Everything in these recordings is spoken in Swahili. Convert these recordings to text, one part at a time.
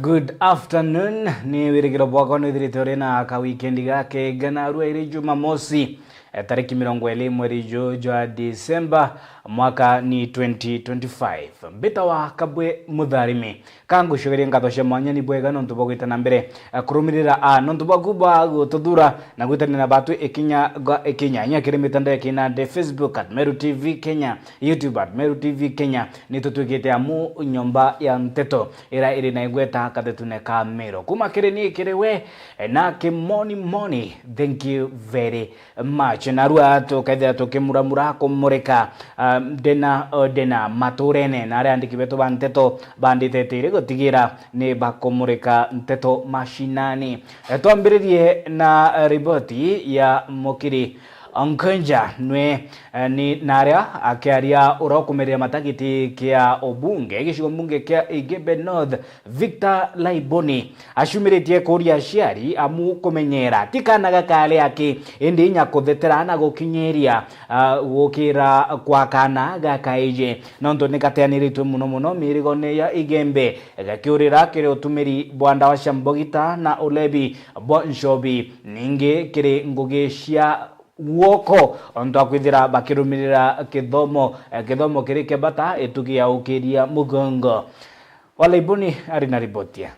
Good afternoon. Ni wirigiro bwako ni thiritori na ka weekend gake gana rua iri Jumamosi tariki 20 mweri wa Disemba mwaka ni 2025. Mbita wa kabwe mutharimi kangu shugiri ngatoshe mwanya ni bwega nontu bogwita na mbere kurumirira nontu bagubwa gututhura na gwitana na batu ikinya nya kiri mitandao ya kinande Facebook @Meru TV Kenya, YouTube @Meru TV Kenya. Ni tutugite amu nyomba ya nteto ira iri na igweta katetune ka Meru kuma kiri ni kiriwe na kimoni. Thank you very much. Narua tukaithira tukimuramura kumurika dena maturene na andiki betu banteto banditete gotigira ni bakomurika nteto mashinani. Twambiririe na riboti ya mukiri Onkonja nwe ni naria akiaria urokumeria matagiti kia obunge gicigo mbunge kia Igebe North Victor Laiboni ashumiritie kuria ciari amu kumenyera tikana gakale yake indi nya kuthetera na gukinyeria gukira kwa kana gakaije nonto nikateaniritwe muno mirigone ya Igembe gakiurira kiri utumiri bwanda wa Shambogita na ulebi Bonshobi ninge kiri ngugecia woko onto akwithira bakirumirira kithomo kiri kebata etugia ukiria mugongo. Walaiboni ari na ripotia.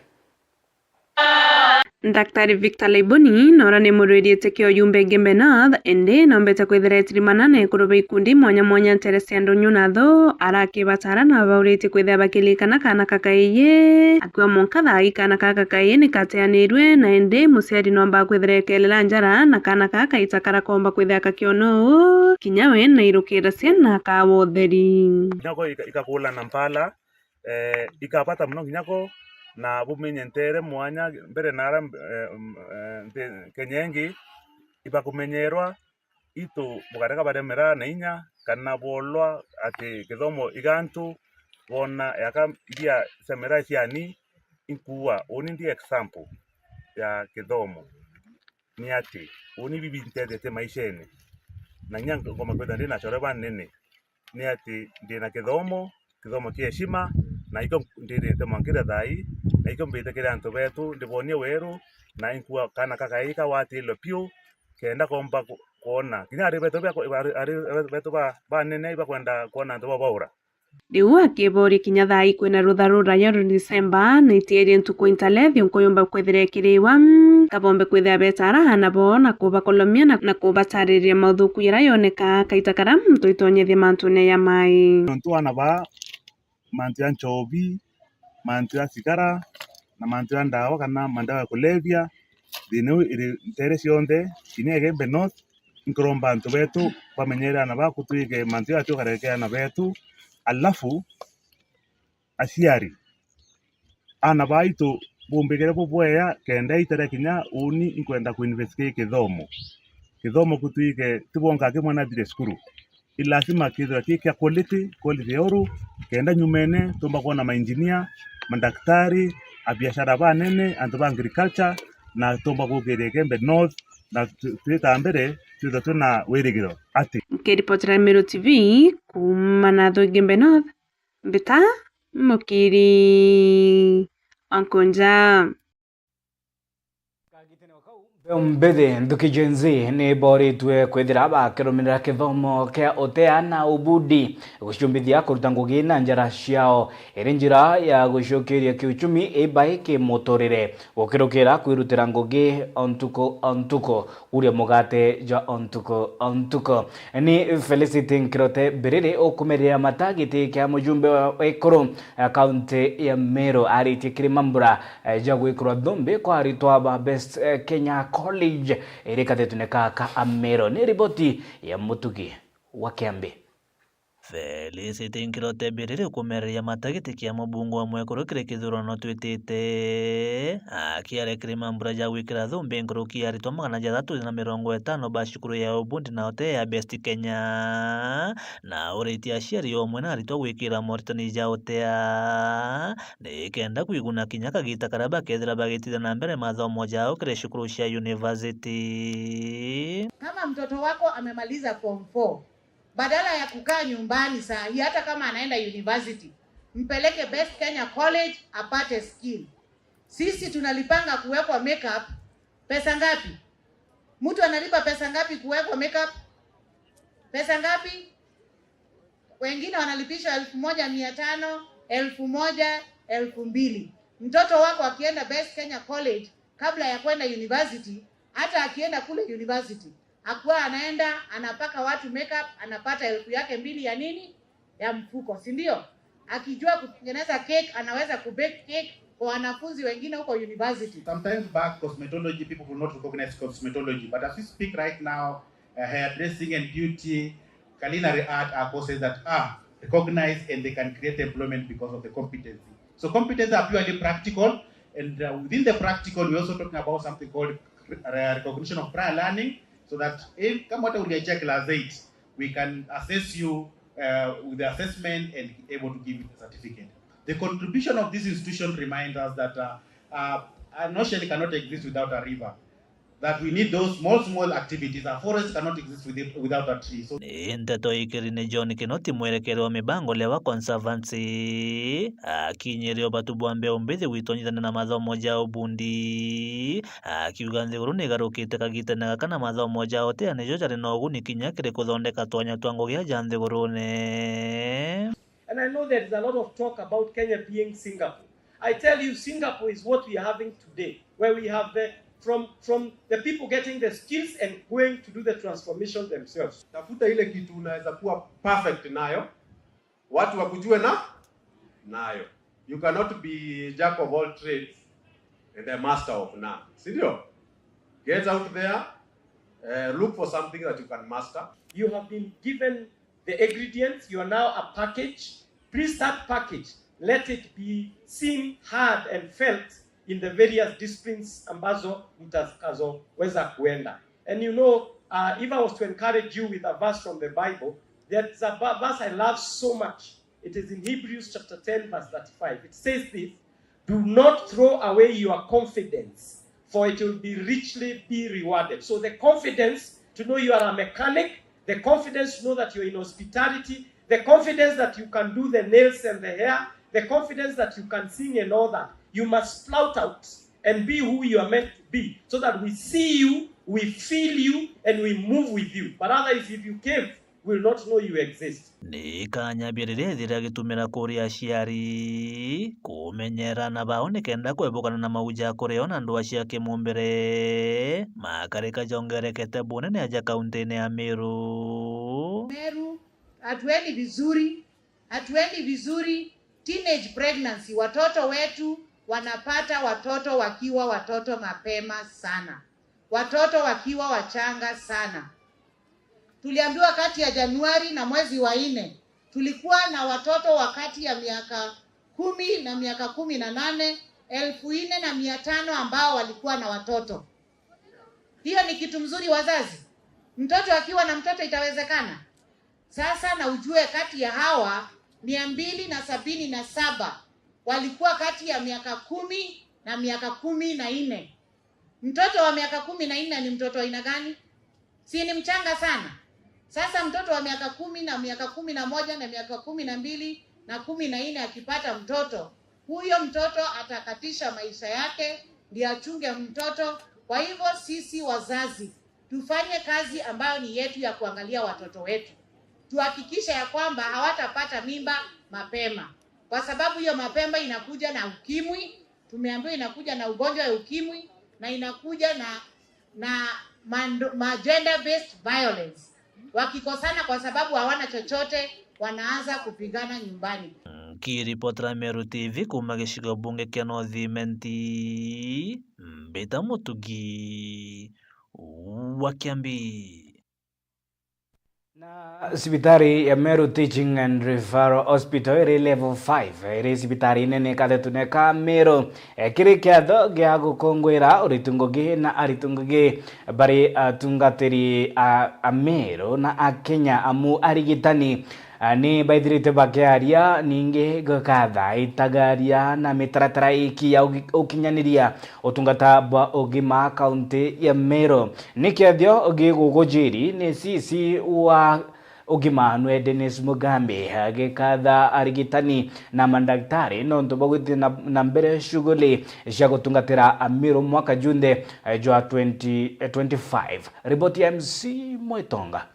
Daktari Victor Laiboni nora ni murwiriete kio yumbe Igembe North ende nombete kwithira etirimana kuruba ikundi mwanya Teresa Ndonyo natho arakibatara na baurite kwithira bakilikana kana kakaiye akwa monkatha ikana kakaiye ni kateanirwe na ende musiari nomba kwithira kelela njara na kana kaka itakara komba kwithira kakiono kinyawe na irukira sena ka wotheri nyako ikakula na mpala ikapata mno nyako na bumenye ntere mwanya mbere nara kenyengi ibakumenyerwa itu bukareka baremera na inya kana bolwa ati kithomo igantu bona yaka idia semera ciani inkuwa oni ndi example ya kithomo ni ati oni bibintete maishene na nyanga koma kwenda ndina choreba nene ni ati ndina kithomo kia heshima na iko ndire mangire thai na iko mbite kire antu betu ndibonie weru na inkua kana kakaika wati lopio kenda komba kuona kinya ari betu ba nene iba kwenda kuona antu baura riu akibori kinya thai kwina rutharura ya December na itieri ntuku intalethi nkoyomba kwithire kiriwa kabombe kwithira betara hana bona kuba kolomia na kubatariria mauthuku ira yoneka kaitakara mtu itonyethia mantune ya mai ntu ana ba mantu ya nchobi, mantu ya sigara na mantu ya ndawa kana mandawa ya kulevya dinu iri ntere cionthe kini Igembe North nkuromba antu betu bamenyera na bakutuige mantu ya tukarekea na betu alafu asiari ana baitu bumbigere bubweya kenda itere kinya uni inkwenda kuinvestigate kithomo kutuige tibonga kimwe na dire skuru ilazima kidra kia quality yoru kenda nyumene tumba kuona mainjinia mandaktari abiashara banene antu ba agriculture na tumba kugere Igembe North na tuita mbere tuna wirigiro ati kiripotera Meru TV kumana tho Igembe North mbita mukiri Onkonja Mbethe nduki jenzi ni boritwe kwithira bakirumirira kithomo kia uteana ubudi gucumbithia kuruta ngugi na njara ciao iri njira ya gucokeria kiuchumi ibaiki muturire gukirukira kwirutira ngugi ontuko uria mugate ja ontuko ni Felicity Nkirote Biriri ukumeria matagiti kia mujumbe wa ikuru kaunti ya Meru ariti kirimambura ja gwikirwa thumbi kwa aritwa ba Best Kenya College erekatetune kaka Amero ni riboti ya Mutugi wa Kiambi. Felicity Nkirote Biriri kumeria matagiti kia mubungu wa mwekuru kire kithurano twitite akiarekire mambura ja gwikira thumbi nkuruki aritwa 350 ba cukuru ya ubundi na hote ya Best Kenya na uriti aciari omwe na aritwa gwikira moritani ja hotea ni kenda kwiguna kinya kagita karaba kethira bagitithia na mbere mathomo jao kire cukuru cia university. Kama mtoto wako amemaliza form 4 badala ya kukaa nyumbani saa hii, hata kama anaenda university, mpeleke Best Kenya College apate skill. Sisi tunalipanga kuwekwa makeup pesa ngapi? Mtu analipa pesa ngapi kuwekwa makeup? Pesa ngapi? Wengine wanalipisha 1,500, 1,000, 2,000. Mtoto wako akienda Best Kenya College kabla ya kwenda university, hata akienda kule university, akuwa anaenda anapaka watu makeup, anapata 1,000 yake 2 ya nini? Ya mfuko, si ndio? Akijua kutengeneza cake, anaweza kubake cake kwa wanafunzi wengine huko university. Sometimes back cosmetology, people will not recognize cosmetology, but as we speak right now, hairdressing and beauty, culinary art are courses that are recognized and they can create employment because of the competency. So competencies are purely practical, and within the practical, we're also talking about something called recognition of prior learning, so that if come what we check class 8, we can assess you with the assessment and able to give you the certificate. The contribution of this institution reminds us that an ocean cannot exist without a river. That we need those small activities. A forest cannot exist without a tree. So nteto ikirine John Kinoti mwerekero wa mibango lewa conservancy akinyerio batubwa mbeo mbithi witonyithana na mathomo jao bundi akiuga nthiguru nigarukite kagitanaga kana mathomo jao teanejo jari na uguni kinya kiri kuthondeka twanya twa ngugi ja nthigurune. And I know there is a lot of talk about Kenya being Singapore. I tell you, Singapore is what we are having today, where we have from the people getting the skills and going to do the transformation themselves. Tafuta ile kitu unaweza kuwa perfect nayo, watu wakujue nayo. You cannot be jack of all trades and the master of none. Sindio? Get out there, look for something that you can master. You have been given the ingredients, you are now a package. Please that package, let it be seen, heard and felt in the various disciplines ambazo mtakazoweza kuenda. And you know, if I was to encourage you with a verse from the Bible, there's a verse I love so much. It is in Hebrews chapter 10 verse 35. It says this, do not throw away your confidence, for it will be richly rewarded. So the confidence to know you are a mechanic, the confidence to know that you're in hospitality, the confidence that you can do the nails and the hair, the confidence that you can sing and all that. You must spout out and be who you are meant to be, so that we see you, we feel you, and we move with you. But otherwise, if you cave, we will not know you exist. Ni kanyambirire thira gitumira kuria aciari kumenyerana bao nikenda kwebukana na mauja kurio na ndua cia kimumbere makarika jongerekete bunene aja kaunti-ini ya Meru. Hatuendi vizuri. Teenage pregnancy, watoto wetu wanapata watoto wakiwa watoto mapema sana, watoto wakiwa wachanga sana. Tuliambiwa kati ya Januari na mwezi wa 4 tulikuwa na watoto wakati ya miaka 10 na miaka 18, 4,500 ambao walikuwa na watoto. Hiyo ni kitu mzuri wazazi. Mtoto akiwa na mtoto itawezekana. Sasa na ujue kati ya hawa 277 walikuwa kati ya miaka 10 na miaka 14. Mtoto wa miaka 14 ni mtoto aina gani? Si ni mchanga sana. Sasa mtoto wa miaka 10 na miaka 11 na miaka 12 na 14 akipata mtoto, huyo mtoto atakatisha maisha yake, ndiye achunge mtoto. Kwa hivyo sisi wazazi tufanye kazi ambayo ni yetu ya kuangalia watoto wetu. Tuhakikisha ya kwamba hawatapata mimba mapema, kwa sababu hiyo mapema inakuja na ukimwi. Tumeambiwa inakuja na ugonjwa wa ukimwi na inakuja na gender based violence. Wakikosana kwa sababu hawana chochote, wanaanza kupigana nyumbani. Kiripotera Meru TV kuma gicigo bunge kia North-Imenti, Mbita Mutugi wa Kiambi. Na sibitari ya Meru Teaching and Referral Hospital iri level 5 iri sibitari nene kathetuneka Meru kiri kiatho gia gukungwira uritungugi na aritungugi bari atungatiri a Meru na a Kenya amu arigitani ni baithirite bakiaria ningi gakatha itagaria na mitaratara iki ya ukinyaniria utungata bwa ugima kaunti ya Meru. Nikiathio gigugujiri ni sisi wa ugima nwe Dennis Mugambi agikatha arigitani na mandaktari nonto baguthi na mbere shughuli cia gutungatira Amiro mwaka junde jwa 2025. Ripoti ya MC Mwetonga.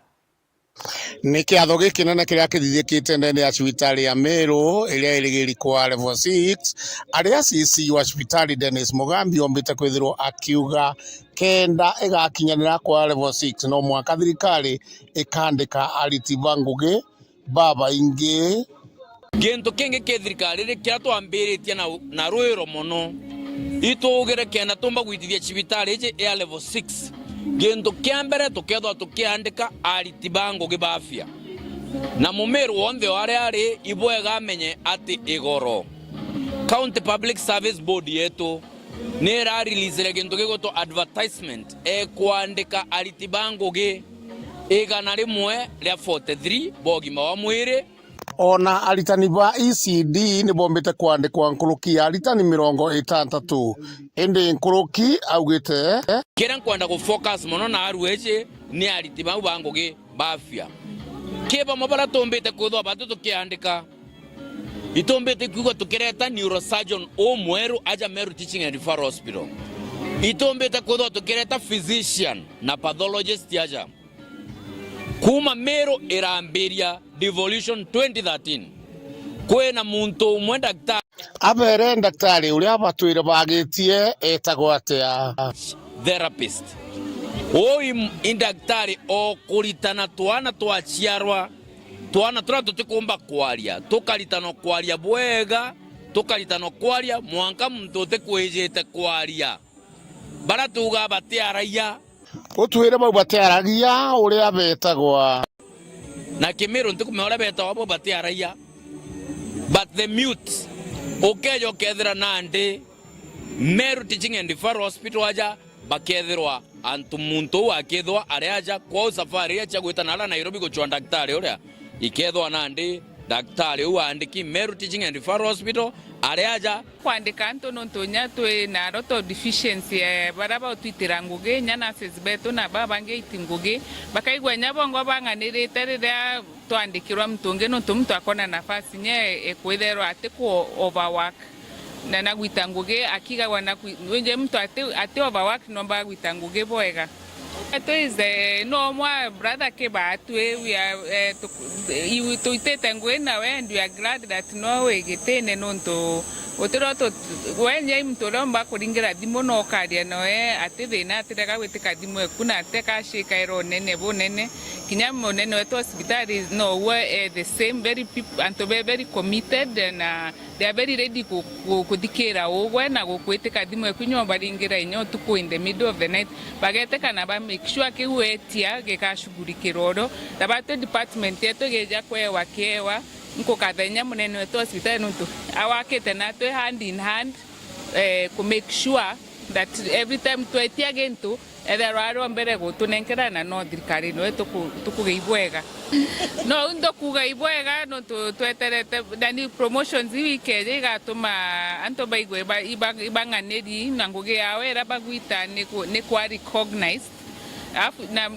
Nĩ kĩatho gĩkĩnene kĩrĩa kĩthithĩkĩte ndani ya cibitari ya Meru ĩrĩa ĩrĩ kwa level 6 arĩa CC wa cibitari Dennis Mugambi ombĩte kwithirwo akiuga kenda ĩgakinyanĩra kwa level 6 no mwaka thirikari ĩkandĩka ariti bangugi baba ingĩ gento kenge ke thirikari rĩkĩra twambĩrĩtie na rwĩro mũno itũgĩre kenda tumba gwitithia cibitari ĩje ya level 6 gento kiambere tukethwa tukiandika ariti bangugi bafia na mumeru wonde wale ari ibwega amenye ati igoro County Public Service Board yetu nera release gento gigoto advertisement kuandika ariti bangugi igana rimwe ria 43 bogima wa mwiri ona aritani ba ECD ni bombete kwandikwa nkuruki aritani 60 ende nkuruki augite kera nkwenda ku focus mono na arueje ni ariti bangugi bafia keba mabara tombete kuthwa batu tukiandika itombete kugo tukireta neurosurgeon o mweru aja Meru Teaching and Referral Hospital itombete kuthwa tukireta physician na pathologist aja kuma Meru irambiria devolution 2013 kwena muntu umwe daktari abere daktari uria batwire bagitie etagwo atia therapist oi daktari o kuritana twana twaciarwa twana tukumba kwaria tukaritana kwaria bwega tukaritana kwaria mwanka muntu tekwijete kwaria bara tuga batiaraia utwire bau batiaragia uria betagwa na Kimeru ntikumehora betagwa bo batiaraia but the mute okejo kethira nandi Meru Teaching and Referral Hospital aja bakethirwa antu muntu akethwa areaja kwa safari ya gwita nala Nairobi gochwa daktari uria ikethwa nandi daktari uandiki Meru Teaching and Referral Hospital areaja kwandika antu nontonya twe na roto deficiency baraba utwitira ngugi nyana sesbeto na baba nge itingugi bakaigwa nyabongo banganirite rira twandikirwa mtunge nonto mtu akona nafasi nye ekwetherwa ate ku overwork na nagwita ngugi akiga wana wenje mtu ate overwork nomba gwita ngugi boega. It is no more brother Keba we are to ite ngwe na we and we are glad that no we getene nonto oteroto wenye mtolomba kuringira dimo no kadia no ate thina atiraga gwitika dimo kuna ateka shika ero nene bonene kinyamo nene wetu hospital is no we the same very people and to be very committed and they are very ready kudikira ogwe na gukwitika dimo kunyo baringira inyo tuko in the middle of the night bageteka na ba make sure ke wetia gekashugurikiroro tabato department yetu geja kwewa kewa nko kathenya munene wetu hospital nuntu awakete na twe hand in hand to make sure that every time twetia gento either waro mbere gutunenkera na no thirikari no tukugeibwega no ndo kugeibwega no tweterete dani promotions wikeje gatuma anto baigwe ibanganeri na nguge yawe era bagwita ne kwa recognized na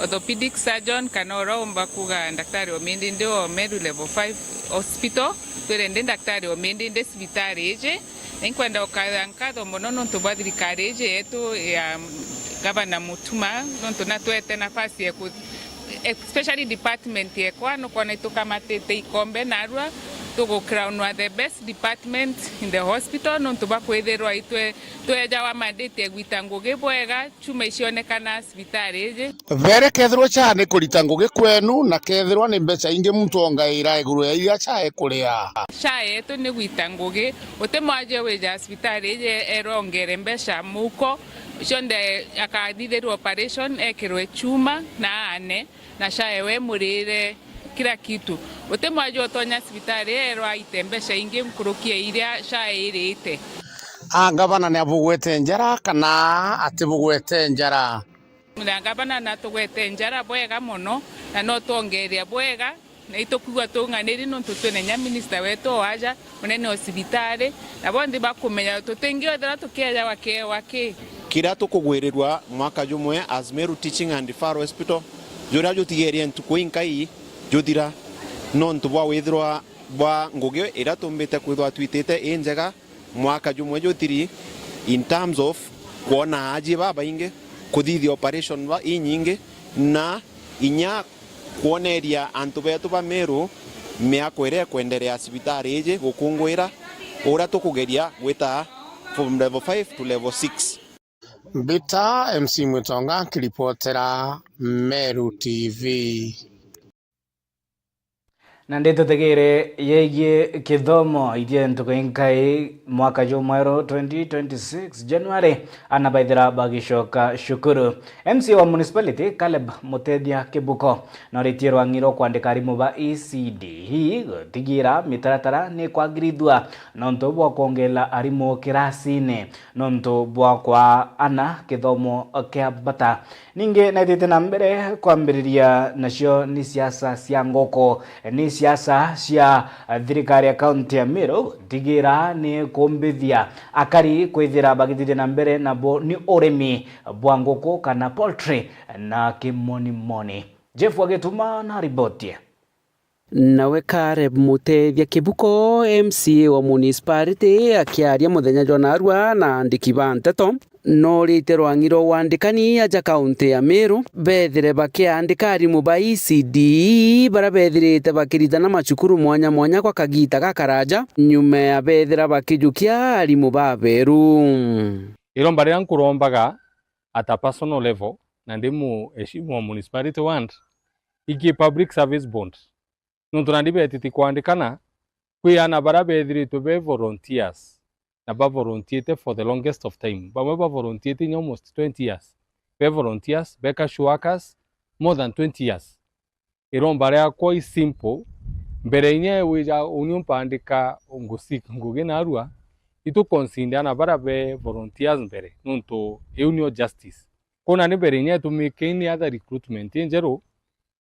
orthopedic surgeon kanoro mbakuga daktari omindi ndio Meru level 5 hospital twende daktari omindi ndio hospitali eje nkwenda okankado monono tubadhirikari eje yetu ya Governor Mutuma nonto natwete nafasi ya especially department ye kwano kwa nitoka matete ikombe narwa tugo crown wa the best department in the hospital nonto bakwetherwa itwe tweja wa mandate gwita ngugi bwega chuma icionekana hospitali eje vere kethirwo cyane kurita ngugi kwenu na kethirwo ni mbeca ingi muntu ongaira iguru ya iria chae kuria chae to ni gwita ngugi utemwaje weja hospitali eje erongere mbeca muko shonde akadithirwo operation ekirwe chuma na ane na chae we murire kila kitu utemwaje otonya hospitali erwa itembesha ingi mkurukie iria chae irite gavana ni abugwete njara kana atibugwete njara gavana na tugwete njara bwega muno na no tongeria bwega na itokugwa tunganiri no tutwenya minister wetu waja munene hospitali na bondi bakumenya tutengio thara tukiaja wake kira tukugwirirwa mwaka jumwe as Meru Teaching and Referral Hospital juria jutigeria ntuku inkai juthira no ntubwa withirwa bwa ngugi ira tumbite kwithwa twitite injega mwaka jumwe jutiri in terms of kuona aji baba inge kuthithia operation ba inyingi na inya kuoneria antu betu ba Meru miako ire kwenderea cibitari iji gukungwira ura tukugeria gwita from level 5 to level 6. Mbita MC Mwitonga kiripotera Meru TV. Na ndito tegere yeye kithomo itie ntuko inkai mwaka jumwero 2026 January anabaithira bagishoka shukuru. MC wa municipality Caleb Mutedia Kibuko na ritirwa ngiro kwandika arimu ba ECD hii tigira mitaratara ni kwagirithwa nonto bwa kuongela arimu kirasine nonto bwa kwa ana kithomo kia bata ninge naitite na mbere kwambiriria nacio ni siasa cia ngoko ni siasa cia thirikari ya kaunti ya Meru tigira ni kumbithia akari kwithira bagithire na mbere nabo ni urimi bwa ngoko kana poultry na kimonimoni. Jeff Wagetuma na riboti. Nawe Caleb Mutedia Kibuko MCA wa municipality akiaria muthenya jwa narua na andiki ba nteto no riterwa ngiro wandikani aja kaunti ya Meru bethire bakiandika arimu ba ECD bara bethirite bakiritana macukuru mwanya mwanya kwa kagita gakaraja nyume ya bethira bakijukia arimu ba beru iromba ria nkurombaga at a personal level na ndimu eshimu wa municipality want iki public service bond nuntu nandibetiti kuandikana kwiana bara bethirite be volunteers na ba volunteer for the longest of time. Ba volunteer in almost 20 years. Be volunteers, be casual workers, more than 20 years. Iromba ria koi simple. Mbere inye wija union pandika ngugi na arua. Itu consider na bara be volunteers mbere. Nunto union justice. Kona ni mbere inye tumike any other recruitment injero.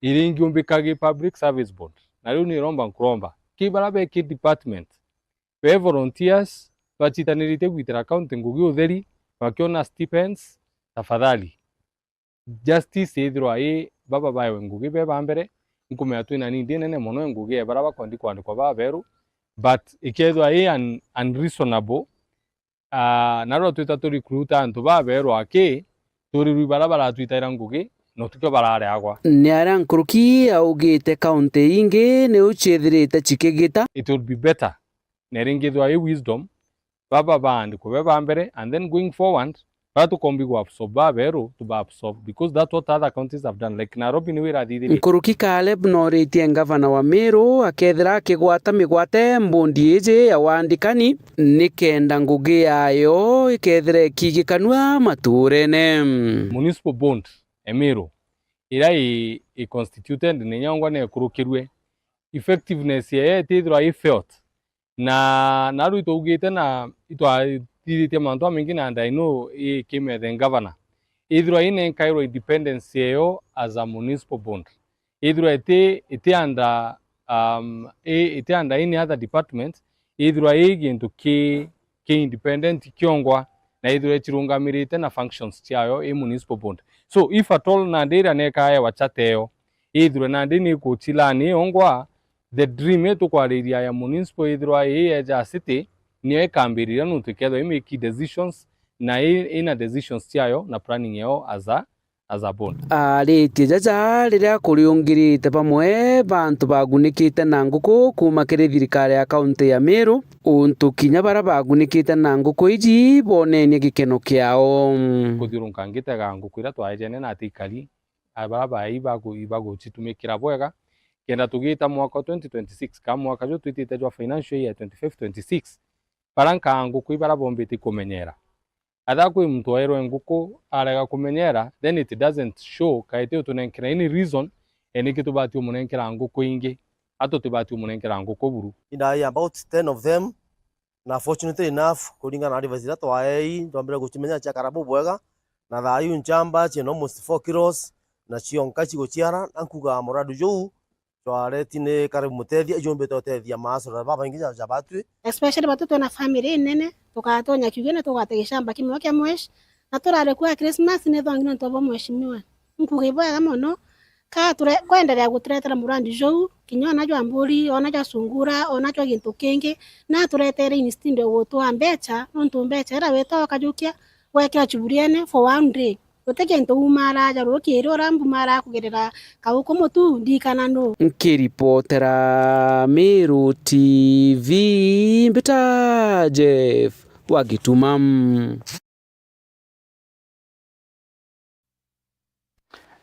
Iringi umbikagi public service board. Na riu ni romba nkuromba. Ki bara be ki department. Be volunteers bachitanirite gwitira county ngugi utheri bakiona stipends tafadhali justice ithirwa baba bayo ngugi be bambere nkumea twina ni nene mono ngugi bara bakwandikwa ba beru but ikethwa unreasonable naro twita to recruit antu ba beru ake turi bara twitaira ngugi no tukyo barare agwa ni ara nkuruki augite county ingi ni uchithirite chikigita. It would be better neringithwa wisdom baba band kubeba mbere and then going forward to kombi absorb beru to absorb because that's what other counties have done like Nairobi ni wira thithiri. Nkuruki Caleb no ritie ngavana wa Meru akethira kigwata migwate mbundi ije ya wandikani nikenda ngugi yayo ikethire kigikanwa maturene municipal bond Meru ira i constituted ni nyangwa ne kurukirwe effectiveness ye tithira felt na naru itugite na itwathirite mantu mingi na I know came the governor ithirwa ine Cairo independence yo as a municipal bond ithirwa ite under any other department ithirwa gintu ki independent kiongwa na ithirwa chirungamirite na functions chayo municipal bond so if at all na ndira nekaya wachateo ithirwa na ndini kuchilani ongwa the dream yetu kwa area ya municipal ithirwa ya city niyo ikambirira nuntu ikethwa make decisions na ina decisions ciayo na planning yao as a bond. Aritie jaja riria kuriungirite bamwe bantu bagunikite na nguku kuma kiri thirikari ya kaunti ya Meru untu kinya bara bagunikite na nguku iji bonenie gikeno kiao kuthirungangite ga nguku ira twaejene na atikari bara bai bago chitumikira bwega kenda tugita mwaka 2026 kama mwaka jo twitite jwa financial year 25-26 baranka nguku ibara bombiti kumenyera atha kwi mtu airo nguku arega kumenyera then it doesn't show kaite utunenkera any reason enikitubati umunenkera nguku ingi atotubati umunenkera nguku buru about 10 of them na fortunately enough kuringa na advice ira twaei ndwambira guchimenya cha karabu bwega na thayu nchamba chino almost 4 kilos na chionka chigochiara ankuga moradu jo twaretine Caleb Mutedia jombe totethia masoro baba ingi ja batwi especially batoto na family nene tukatonya kigene tukate shamba kimwe kya mwesh na turare kwa Christmas ne thangina ntobo mweshimiwa nkugiboya mono kwenderea guturetera murandi jou kinya onajwa mburi onajwa sungura onajwa gintu kingi na turetere instead of gutwa mbecha nontu mbecha era weta kajukia wekira chuburiene for one day uteke ntu umara jaru kiro rambu mara kugerera kauko mutu ndikana no nkiripotera Meru TV mbita Jeff Wagitumam.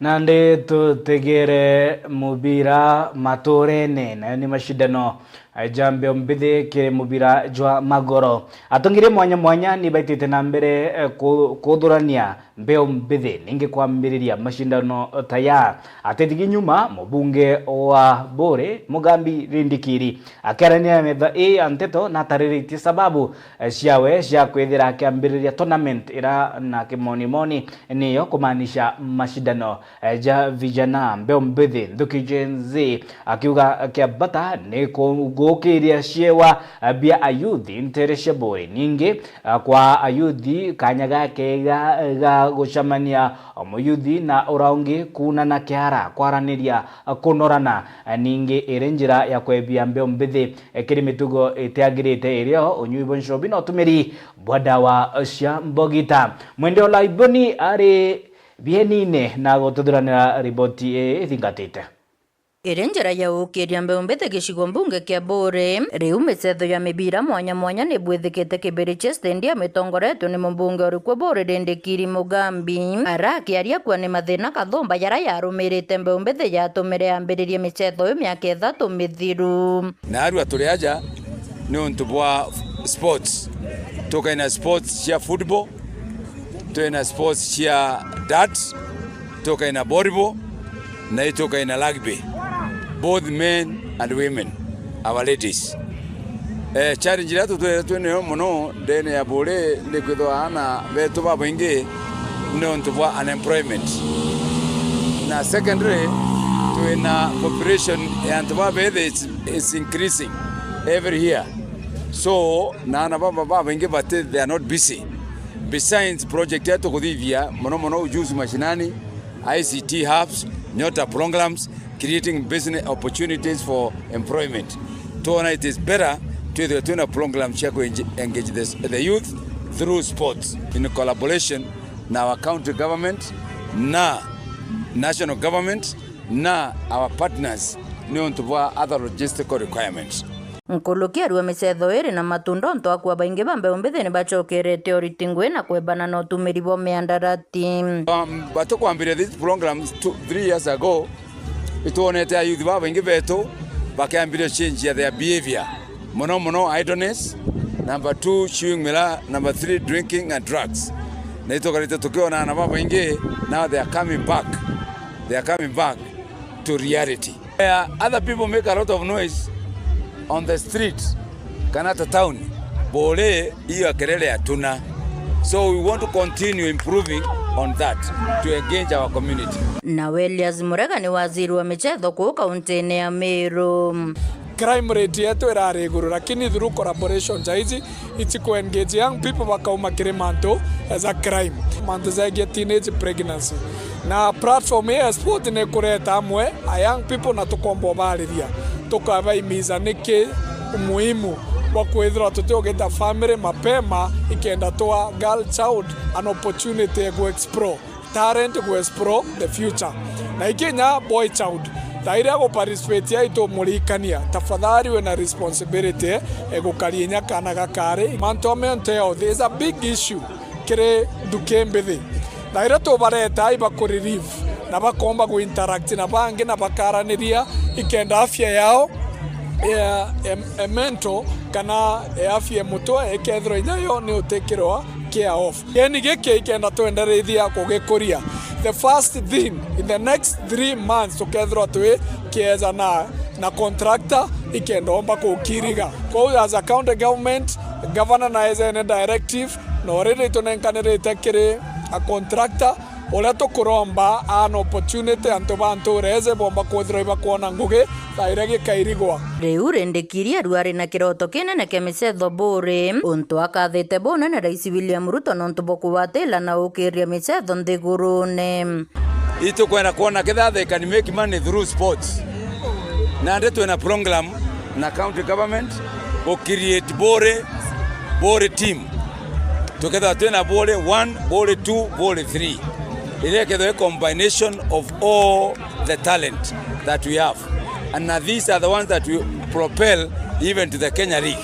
Nande tutegere mubira matorene nayo ni mashidano jambe ombide ke mubira jwa magoro atongire mwanya ni baitite na mbere kudurania mbeo mbide ninge kwambiriria mashindano taya atethigi nyuma mubunge wa Bore Mugambi Rindikiri akarania metha anteto na taririti sababu ciawe cia kwithira akiambiriria tournament ira na kimonimoni niyo kumanisha mashindano ja vijana mbeo mbide Nduki Gen Z akiuga kiabata ni gukiria ciewa bia ayuthi ntereshe Bore ninge kwa ayuthi kanyaga kega gucamania muyuthi na uraungi kuna na kiara kwaraniria kunorana ninge irenjira ya kwebia mbeo mbithi kiri mitugo itiagirite irio unyuibo nshobi no tumiri bwadawa cia mbogita mwende olaiboni ari bienine na gututhuranira riboti ithingatite Irenjera ya ukiria mbeu mbete gicigo mbunge kia Bore riu micetho ya mibira mwanya ni bwithikite kibiriche stendi ya mitongoretwo ni mbunge urikwo Bore Rindikiri Mugambi arakiaria kwa ni mathina kathomba yara yarumirite mbeu mbete yatumire ambiririe micetho yu miaka 3 mithiru na aru aturiaja ni untu bwa sports tukaina sports cia football tukaina sports cia darts tukaina volleyball na tukaina rugby both men and women, our ladies. Challenge yetu twene muno ndene ya Bore ndikwithwa ana betu babaingi no ntubwa unemployment. Na secondary twina population ya ntubwa bethe is increasing every year. So na baba babaingi but they are not busy. Besides project yetu kuthithia muno ujuzi mashinani, ICT hubs, nyota programs, creating business opportunities for employment. It is better to a program to engage the youth through sports in collaboration na our county government, na national government, na our partners to other logistical requirements. Nkulukia ruwa micetho iri na matundo nto akwa baingi bambe umbithini bachokirete oritingwe na kwebana no tumiribo meandarati. Bato kwambiria this program 3 years ago ituonete ayuthi babaingi betu bakiambiria change ya their behavior muno idleness, number 2 chewing mila, number 3 drinking and drugs na itokarite tukiona na babaingi now they are coming back to reality. Other people make a lot of noise on the street Kanata town Bore hiyo kelele hatuna, so we want to continue improving on that to engage our community. Na Elias Murega ni waziri wa michezo kwa kaunti ya Meru. Crime rate yetu irari iguru, lakini through collaboration jaizi it's to engage young people wakauma Kirimanto as a crime manto zaigi teenage pregnancy na platform ya sport ne kureta amwe a young people na tukombo bariria tukabaimiza niki umuhimu wa kwithira tutogeta family mapema ikenda toa girl child an opportunity to explore talent, to explore the future na ikenya boy child tairia go participate ya ito murikania tafadhali we na responsibility gukarinya kana gakare mental health is a big issue kire dukembethi tairia to bareta iba ku relief na bakomba go interact na bangi na bakaraniria ikenda afya yao mental kana afya mutwe ekethro inayo ni utekirwa care of yani geke ikenda twenderethia kugikuria. The first thing in the next 3 months tukethro twe kieza na contractor ikenda omba kukiriga kwa as a county government governor na as a directive no rede tonenkanirite kiri a contractor ola tukuromba an opportunity anto bantu reze bomba kwithira kuona ngugi tairege kairigwa riu Rindikiri aruari na kiroto kinene kia micetho Bore untu akathite bonene Rais William Ruto nontu bokuwatila na ukiria micetho nthigurune. ito kwenda kuona kedha they can make money through sports na ndio tuna program na county government o create bore team together tuna bore 1 bore 2 bore 3 ile kedha combination of all the talent that we have and now these are the ones that we propel even to the Kenya League.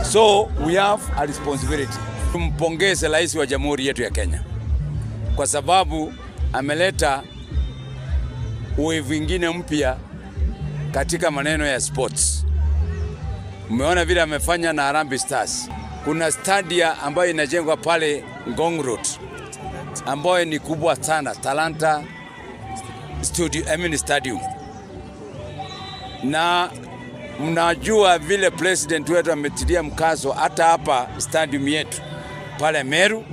So we have a responsibility. Tumpongeze rais wa Jamhuri yetu ya Kenya kwa sababu ameleta wave nyingine mpya katika maneno ya sports. Umeona vile amefanya na Harambee Stars. Kuna stadia ambayo inajengwa pale Ngong Road ambayo ni kubwa sana, Talanta Stadium. Na mnajua vile president wetu ametilia mkazo hata hapa stadium yetu pale Meru,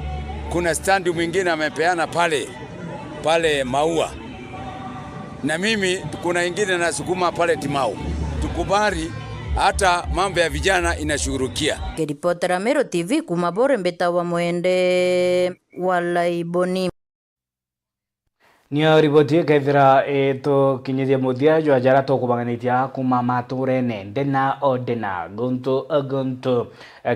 kuna stadium mwingine amepeana pale Maua, na mimi kuna ingine nasukuma pale Timau. Tukubali hata mambo ya vijana inashughulikia. Kiripotera Meru TV kuma Bore Mbeta wa Mwende Walaiboni. Niyo riboti kaithira to kinyithia muthia jwa jara to kubanganitia kuma maturene ndena odena gonto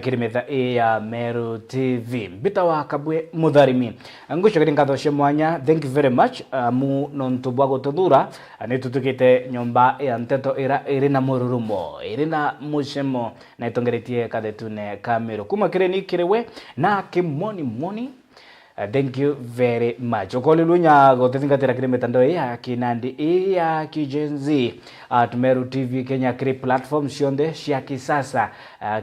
kirimetha ya Meru TV bita wa kabwe mutharimi ngusho ngatho cia mwanya. Thank you very much mu nontu bwa gututhura nitutukite nyomba ya nteto iri na mururumo iri na mushemo na itongeretie kathetune Kameru kuma kireni kiriwe na kimoni. Thank you very much. Okolilunya gotethingatira kire mitandao ya kinandi ya kijenzi at Meru TV Kenya kire platform cionde cia kisasa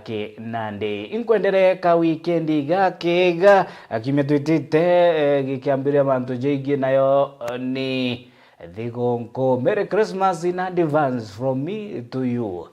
kinandi inkwendere ka weekendi gakega kimetwitite gikiambiria mantu jeigi nayo ni thigonko. Merry Christmas in advance from me to you.